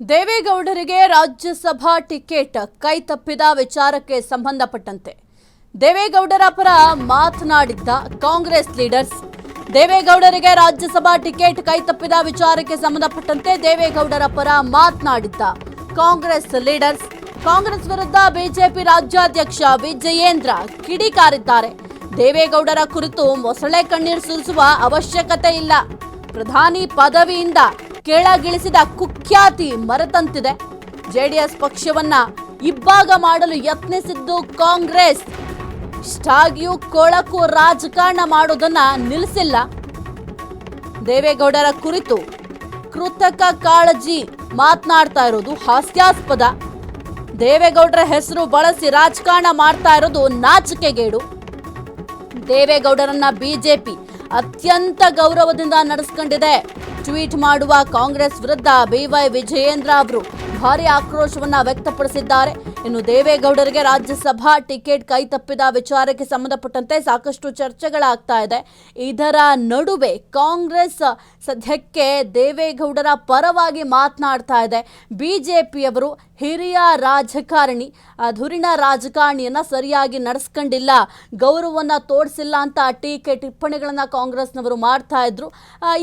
ದೇವೇಗೌಡರಿಗೆ Rajya Sabha ticket ಕೈತಪ್ಪಿದ ವಿಚಾರಕ್ಕೆ ಸಂಬಂಧಪಟ್ಟಂತೆ ದೇವೇಗೌಡರ ಪರ ಮಾತನಾಡಿದ್ದ ಕಾಂಗ್ರೆಸ್ ಲೀಡರ್ಸ್ ದೇವೇಗೌಡರಿಗೆ ರಾಜ್ಯಸಭಾ ಟಿಕೆಟ್ ಕೈತಪ್ಪಿದ ವಿಚಾರಕ್ಕೆ ಸಂಬಂಧಪಟ್ಟಂತೆ ದೇವೇಗೌಡರ ಪರ ಮಾತನಾಡಿದ್ದ ಕಾಂಗ್ರೆಸ್ ಲೀಡರ್ಸ್ ಕಾಂಗ್ರೆಸ್ ವಿರುದ್ಧ ಬಿಜೆಪಿ ರಾಜ್ಯಾಧ್ಯಕ್ಷ ವಿಜಯೇಂದ್ರ ಕಿಡಿಕಾರಿದ್ದಾರೆ. ದೇವೇಗೌಡರ ಕುರಿತು ಮೊಸಳೆ ಕಣ್ಣೀರು ಸುರಿಸುವ ಅವಶ್ಯಕತೆ ಇಲ್ಲ. ಪ್ರಧಾನಿ ಪದವಿಯಿಂದ ಕೆಳಗಿಳಿಸಿದ ಕುಖ್ಯಾತಿ ಮರೆತಂತಿದೆ. ಜೆಡಿಎಸ್ ಪಕ್ಷವನ್ನ ಇಬ್ಬಾಗ ಮಾಡಲು ಯತ್ನಿಸಿದ್ದು ಕಾಂಗ್ರೆಸ್. ಇಷ್ಟಾಗಿಯೂ ಕೊಳಕು ರಾಜಕಾರಣ ಮಾಡೋದನ್ನ ನಿಲ್ಲಿಸಿಲ್ಲ. ದೇವೇಗೌಡರ ಕುರಿತು ಕೃತಕ ಕಾಳಜಿ ಮಾತನಾಡ್ತಾ ಇರೋದು ಹಾಸ್ಯಾಸ್ಪದ. ದೇವೇಗೌಡರ ಹೆಸರು ಬಳಸಿ ರಾಜಕಾರಣ ಮಾಡ್ತಾ ಇರೋದು ನಾಚಿಕೆಗೇಡು. ದೇವೇಗೌಡರನ್ನ ಬಿಜೆಪಿ ಅತ್ಯಂತ ಗೌರವದಿಂದ ನಡೆಸಿಕೊಂಡಿದೆ. ಟ್ವೀಟ್ ಮಾಡುವ ಕಾಂಗ್ರೆಸ್ ವಿರುದ್ಧ ಬಿವೈ ವಿಜಯೇಂದ್ರ ಅವರು ಭಾರಿ ಆಕ್ರೋಶವನ್ನ ವ್ಯಕ್ತಪಡಿಸಿದ್ದಾರೆ. ಇನ್ನು ದೇವೇಗೌಡರಿಗೆ ರಾಜ್ಯಸಭಾ ಟಿಕೆಟ್ ಕೈತಪ್ಪಿದ ವಿಚಾರಕ್ಕೆ ಸಂಬಂಧಪಟ್ಟಂತೆ ಸಾಕಷ್ಟು ಚರ್ಚೆಗಳಾಗ್ತಾ ಇದೆ. ಇದರ ನಡುವೆ ಕಾಂಗ್ರೆಸ್ ಸದ್ಯಕ್ಕೆ ದೇವೇಗೌಡರ ಪರವಾಗಿ ಮಾತನಾಡ್ತಾ ಇದೆ. ಬಿಜೆಪಿಯವರು ಹಿರಿಯ ರಾಜಕಾರಣಿ, ಧುರೀಣ ರಾಜಕಾರಣಿಯನ್ನ ಸರಿಯಾಗಿ ನಡೆಸ್ಕೊಂಡಿಲ್ಲ, ಗೌರವವನ್ನ ತೋರಿಸಿಲ್ಲ ಅಂತ ಟೀಕೆ ಟಿಪ್ಪಣಿಗಳನ್ನ ಕಾಂಗ್ರೆಸ್ನವರು ಮಾಡ್ತಾ ಇದ್ರು.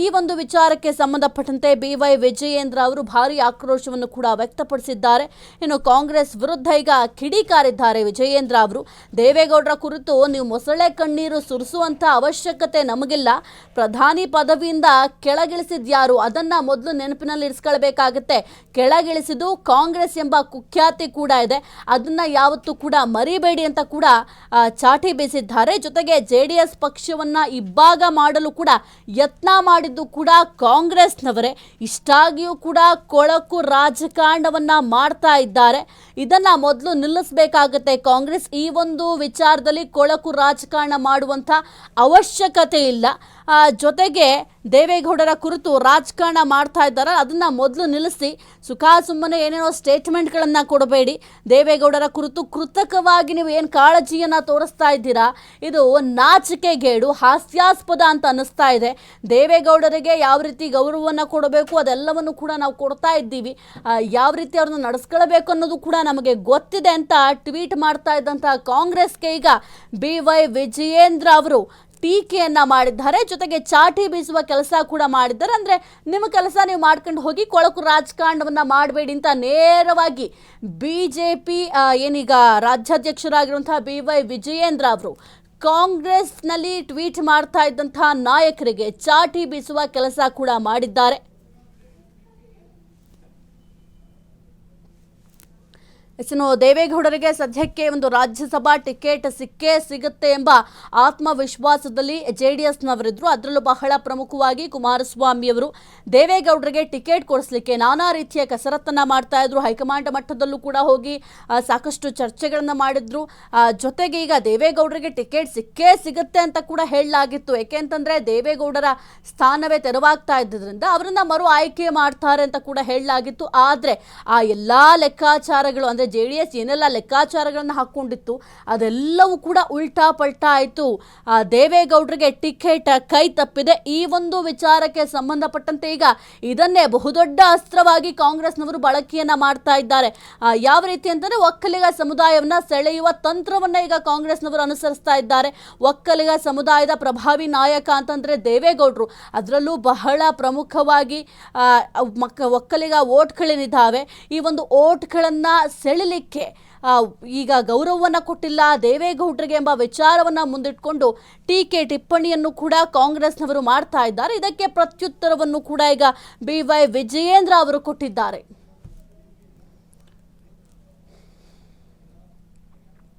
ಈ ಒಂದು ವಿಚಾರಕ್ಕೆ ಸಂಬಂಧಪಟ್ಟಂತೆ ಬಿವೈ ವಿಜಯೇಂದ್ರ ಅವರು ಭಾರಿ ಆಕ್ರೋಶವನ್ನು ಕೂಡ ವ್ಯಕ್ತಪಡಿಸಿದ್ದಾರೆ. ಇನ್ನು ಕಾಂಗ್ರೆಸ್ ವಿರುದ್ಧ ಈಗ ಕಿಡಿಕಾರಿದ್ದಾರೆ ವಿಜಯೇಂದ್ರ ಅವರು. ದೇವೇಗೌಡರ ಕುರಿತು ನೀವು ಮೊಸಳೆ ಕಣ್ಣೀರು ಸುರಿಸುವಂತ ಅವಶ್ಯಕತೆ ನಮಗಿಲ್ಲ. ಪ್ರಧಾನಿ ಪದವಿಯಿಂದ ಕೆಳಗಿಳಿಸಿದ್ಯಾರು ಅದನ್ನ ಮೊದಲು ನೆನಪಿನಲ್ಲಿ ಇರಿಸ್ಕೊಳ್ಬೇಕಾಗತ್ತೆ. ಕೆಳಗಿಳಿಸಿದ್ದು ಕಾಂಗ್ರೆಸ್ ಎಂಬ ಕುಖ್ಯಾತಿ ಕೂಡ ಇದೆ, ಅದನ್ನ ಯಾವತ್ತೂ ಕೂಡ ಮರಿಬೇಡಿ ಅಂತ ಕೂಡ ಚಾಟಿ ಬೀಸಿದ್ದಾರೆ. ಜೊತೆಗೆ ಜೆಡಿಎಸ್ ಪಕ್ಷವನ್ನ ಇಬ್ಬಾಗ ಮಾಡಲು ಕೂಡ ಯತ್ನ ಮಾಡಿದ್ದು ಕೂಡ ಕಾಂಗ್ರೆಸ್ನವರೇ. ಇಷ್ಟಾಗಿಯೂ ಕೂಡ ಕೊಳಕು ರಾಜಕಾರಣವನ್ನ ಮಾಡ್ತಾ ಇದ್ದಾರೆ. ಇದನ್ನ ಮೊದಲು ನಿಲ್ಲಿಸಬೇಕಾಗತ್ತೆ ಕಾಂಗ್ರೆಸ್. ಈ ಒಂದು ವಿಚಾರದಲ್ಲಿ ಕೊಳಕು ರಾಜಕಾರಣ ಮಾಡುವಂತ ಅವಶ್ಯಕತೆ ಇಲ್ಲ. ಜೊತೆಗೆ ದೇವೇಗೌಡರ ಕುರಿತು ರಾಜಕಾರಣ ಮಾಡ್ತಾ ಇದ್ದಾರೆ, ಅದನ್ನ ಮೊದಲು ನಿಲ್ಲಿಸಿ. ಸುಮ್ಮನೆ ಏನೇನೋ ಸ್ಟೇಟ್ಮೆಂಟ್ಗಳನ್ನ ಕೊಡಬೇಡಿ. ದೇವೇಗೌಡರ ಕುರಿತು ಕೃತಕವಾಗಿ ನೀವು ಏನು ಕಾಳಜಿಯನ್ನ ತೋರಿಸ್ತಾ ಇದ್ದೀರಾ, ಇದು ನಾಚಿಕೆಗೇಡು, ಹಾಸ್ಯಾಸ್ಪದ ಅಂತ ಅನ್ನಿಸ್ತಾ ಇದೆ. ದೇವೇಗೌಡರಿಗೆ ಯಾವ ರೀತಿ ಗೌರವವನ್ನು ಕೊಡಬೇಕು ಅದೆಲ್ಲವನ್ನು ಕೂಡ ನಾವು ಕೊಡ್ತಾ ಇದ್ದೀವಿ. ಯಾವ ರೀತಿ ಅವ್ರನ್ನ ನಡೆಸ್ಕೊಳ್ಬೇಕು ಅನ್ನೋದು ಕೂಡ ನಮಗೆ ಗೊತ್ತಿದೆ ಅಂತ ಟ್ವೀಟ್ ಮಾಡ್ತಾ ಇದ್ದಂಥ ಕಾಂಗ್ರೆಸ್ಗೆ ಈಗ ಬಿವೈ ವಿಜಯೇಂದ್ರ ಅವರು ಟೀಕೆಯನ್ನ ಮಾಡಿದ್ದಾರೆ. ಜೊತೆಗೆ ಚಾಟಿ ಬೀಸುವ ಕೆಲಸ ಕೂಡ ಮಾಡಿದ್ದಾರೆ. ಅಂದ್ರೆ ನಿಮ್ಮ ಕೆಲಸ ನೀವು ಮಾಡ್ಕೊಂಡು ಹೋಗಿ, ಕೊಳಕು ರಾಜಕಾರಣವನ್ನ ಮಾಡಬೇಡಿ ಅಂತ ನೇರವಾಗಿ ಬಿಜೆಪಿ ಏನೀಗ ರಾಜ್ಯಾಧ್ಯಕ್ಷರಾಗಿರುವಂತಹ ಬಿವೈ ವಿಜಯೇಂದ್ರ ಅವರು ಕಾಂಗ್ರೆಸ್ನಲ್ಲಿ ಟ್ವೀಟ್ ಮಾಡ್ತಾ ಇದ್ದಂತಹ ನಾಯಕರಿಗೆ ಚಾಟಿ ಬೀಸುವ ಕೆಲಸ ಕೂಡ ಮಾಡಿದ್ದಾರೆ. ಇನ್ನು ದೇವೇಗೌಡರಿಗೆ ಸದ್ಯಕ್ಕೆ ಒಂದು ರಾಜ್ಯಸಭಾ ಟಿಕೆಟ್ ಸಿಕ್ಕೇ ಸಿಗುತ್ತೆ ಎಂಬ ಆತ್ಮವಿಶ್ವಾಸದಲ್ಲಿ ಜೆಡಿಎಸ್ನವರಿದ್ರು. ಅದರಲ್ಲೂ ಬಹಳ ಪ್ರಮುಖವಾಗಿ ಕುಮಾರಸ್ವಾಮಿ ಅವರು ದೇವೇಗೌಡರಿಗೆ ಟಿಕೆಟ್ ಕೊಡಿಸ್ಲಿಕ್ಕೆ ನಾನಾ ರೀತಿಯ ಕಸರತ್ತನ್ನ ಮಾಡ್ತಾ ಇದ್ರು. ಹೈಕಮಾಂಡ್ ಮಟ್ಟದಲ್ಲೂ ಕೂಡ ಹೋಗಿ ಸಾಕಷ್ಟು ಚರ್ಚೆಗಳನ್ನ ಮಾಡಿದ್ರು. ಜೊತೆಗೆ ಈಗ ದೇವೇಗೌಡರಿಗೆ ಟಿಕೆಟ್ ಸಿಕ್ಕೇ ಸಿಗುತ್ತೆ ಅಂತ ಕೂಡ ಹೇಳಲಾಗಿತ್ತು. ಯಾಕೆಂತಂದ್ರೆ ದೇವೇಗೌಡರ ಸ್ಥಾನವೇ ತೆರವಾಗ್ತಾ ಇದ್ದರಿಂದ ಅವರನ್ನ ಮರು ಆಯ್ಕೆ ಮಾಡ್ತಾರೆ ಅಂತ ಕೂಡ ಹೇಳಲಾಗಿತ್ತು. ಆದ್ರೆ ಆ ಎಲ್ಲಾ ಲೆಕ್ಕಾಚಾರಗಳು ಅಂದ್ರೆ ಜೆಡಿಎಸ್ ಏನೆಲ್ಲ ಲೆಕ್ಕಾಚಾರಗಳನ್ನ ಹಾಕೊಂಡಿತ್ತು ಅದೆಲ್ಲವೂ ಕೂಡ ಉಲ್ಟಾ ಪಲ್ಟಾ ಆಯಿತು. ದೇವೇಗೌಡರಿಗೆ ಟಿಕೆಟ್ ಕೈ ತಪ್ಪಿದೆ. ಈ ಒಂದು ವಿಚಾರಕ್ಕೆ ಸಂಬಂಧಪಟ್ಟಂತೆ ಈಗ ಇದನ್ನೇ ಬಹುದೊಡ್ಡ ಅಸ್ತ್ರವಾಗಿ ಕಾಂಗ್ರೆಸ್ನವರು ಬಳಕೆಯನ್ನ ಮಾಡ್ತಾ ಇದ್ದಾರೆ. ಯಾವ ರೀತಿ ಅಂತಂದ್ರೆ ಒಕ್ಕಲಿಗ ಸಮುದಾಯವನ್ನ ಸೆಳೆಯುವ ತಂತ್ರವನ್ನ ಈಗ ಕಾಂಗ್ರೆಸ್ನವರು ಅನುಸರಿಸ್ತಾ ಇದ್ದಾರೆ. ಒಕ್ಕಲಿಗ ಸಮುದಾಯದ ಪ್ರಭಾವಿ ನಾಯಕ ಅಂತಂದ್ರೆ ದೇವೇಗೌಡರು. ಅದರಲ್ಲೂ ಬಹಳ ಪ್ರಮುಖವಾಗಿ ಒಕ್ಕಲಿಗ ಓಟ್ಗಳೇನಿದ್ದಾವೆ, ಈ ಒಂದು ಓಟ್ಗಳನ್ನ ಸೆಳಿಲಿಕ್ಕೆ ಈಗ ಗೌರವವನ್ನು ಕೊಟ್ಟಿಲ್ಲ ದೇವೇಗೌಡರಿಗೆ ಎಂಬ ವಿಚಾರವನ್ನ ಮುಂದಿಟ್ಕೊಂಡು ಟೀಕೆ ಟಿಪ್ಪಣಿಯನ್ನು ಕೂಡ ಕಾಂಗ್ರೆಸ್ನವರು ಮಾಡ್ತಾ ಇದ್ದಾರೆ. ಇದಕ್ಕೆ ಪ್ರತ್ಯುತ್ತರವನ್ನು ಕೂಡ ಈಗ ಬಿವೈ ವಿಜಯೇಂದ್ರ ಅವರು ಕೊಟ್ಟಿದ್ದಾರೆ.